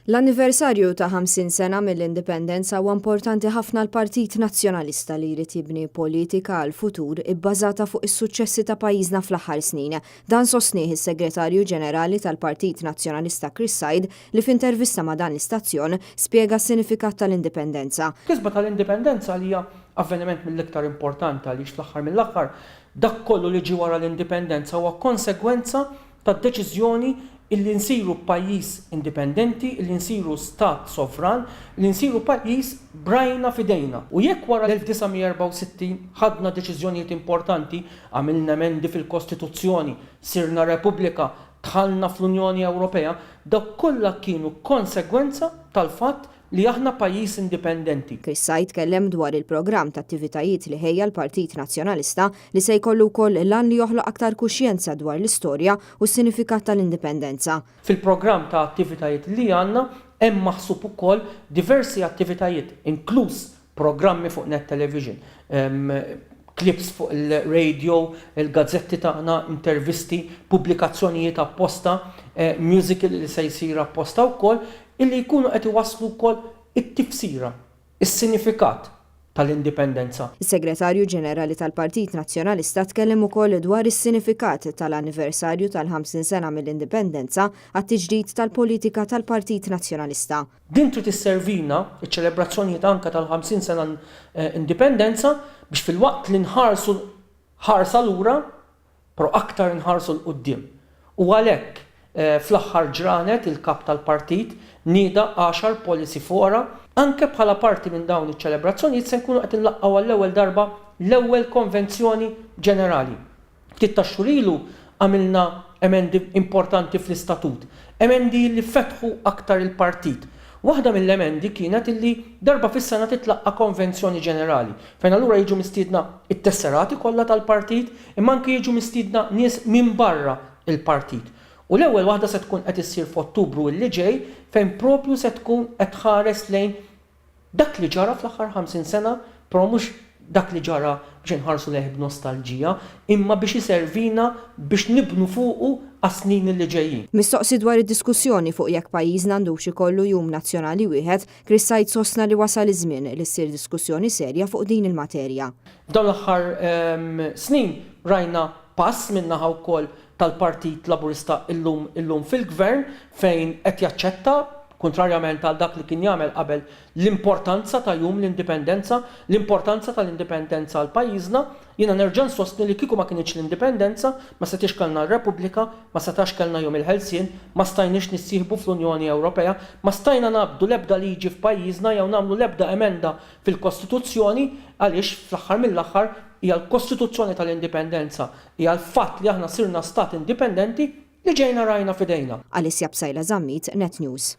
L-anniversarju ta' 50 sena mill-indipendenza huwa importanti ħafna l-Partit Nazzjonalista li jrid jibni politika għal futur ibbażata fuq is-suċċessi ta' pajjiżna fl-aħħar snin. Dan sostnieh is-Segretarju Ġenerali tal-Partit Nazzjonalista Chris Said li f'intervista ma' dan l-istazzjon spjega s-sinifikat tal-indipendenza. Kisba tal-indipendenza li hija avveniment mill-iktar importanti għaliex fl-aħħar mill-aħħar dak kollu li ġie wara l-indipendenza huwa konsegwenza tad-deċiżjoni illi nsiru pajjiż indipendenti, illi nsiru stat sovran, illi nsiru pajjiż brajna fidejna. U jekk wara l-1964 ħadna deċiżjonijiet importanti, għamilna emendi fil-Kostituzzjoni, sirna Repubblika, dħalna fl-Unjoni Ewropea, dak kollha kienu konsegwenza tal-fatt li aħna pajjiż indipendenti. Chris Said tkellem dwar il-programm ta' attivitajiet li ħejja l-Partit Nazzjonalista li se jkollu wkoll lan li joħloq aktar kuxjenza dwar l-istorja u s-sinifikat tal-indipendenza. Fil-programm ta' attivitajiet li għandna hemm maħsub ukoll diversi attivitajiet, inkluż programmi fuq net television, clips fuq il-radio, il-gazzetti tagħna, intervisti, pubblikazzjonijiet apposta, musical li se jsir apposta wkoll, illi jkunu qed iwasslu wkoll it-tifsira, is-sinifikat tal-indipendenza. Is-Segretarju Ġenerali tal-Partit Nazzjonalista tkellem ukoll dwar is-sinifikat tal-anniversarju tal-50 sena mill-indipendenza għat-tiġdid tal-politika tal-Partit Nazzjonalista. Din trid isservina iċ-ċelebrazzjonijiet anke tal-50 sena indipendenza biex fil-waqt li nħarsu ħarsa lura, però aktar nħarsu l-qudiem. U għalhekk fl-aħħar ġranet il-kap tal-partit nieda 10 policy fora anke bħala parti minn dawn iċ-ċelebrazzjonijiet se nkunu qed inlaqgħu għall-ewwel darba l-ewwel konvenzjoni ġenerali. Ftit ta' xhur ilu għamilna emendi importanti fl-istatut, emendi li fetħu aktar il-partit. Waħda mill-emendi kienet illi darba fis-sena titlaqqa konvenzjoni ġenerali, fejn allura jiġu mistiedna it-tesserati kollha tal-partit imma anke jiġu mistiedna nies minn barra il-partit. U l-ewwel waħda se tkun qed issir f'Ottubru li ġej fejn propju se tkun qed tħares lejn dak li ġara fl-aħħar 50 sena, però mhux dak li ġara biex inħarsu lejh b'nostalġija, imma biex iservina biex nibnu fuqu għas-snin li ġejjin. Mistoqsi dwar id-diskussjoni fuq jekk pajjiżna għandux ikollu jum nazzjonali wieħed, Chris Said sostna li wasal iż-żmien li ssir diskussjoni serja fuq din il-materja. F'dawn l-aħħar snin rajna pass min-naħa wkoll tal-Partit Laburista illum fil-Gvern fejn qed jaċċetta, kontrarjament għal dak li kien jagħmel qabel, l-importanza ta' jum l-indipendenza, l-importanza tal-indipendenza għal pajjiżna, jiena nerġa' nsostni li kieku ma kienx l-indipendenza, ma setix kellna r-Repubblika, ma setax kellna jum il-ħelsien, ma stajniex nissieħbu fl-Unjoni Ewropea, ma stajna nabdu l-ebda liġi f'pajjiżna jew nagħmlu l-ebda emenda fil-Kostituzzjoni għaliex fl-aħħar mill-aħħar hija l-Kostituzzjoni tal-Indipendenza, hija l-fatt li aħna sirna stat indipendenti li ġejna rajna f'idejna. Alessia Bsajla Zammit, Net News.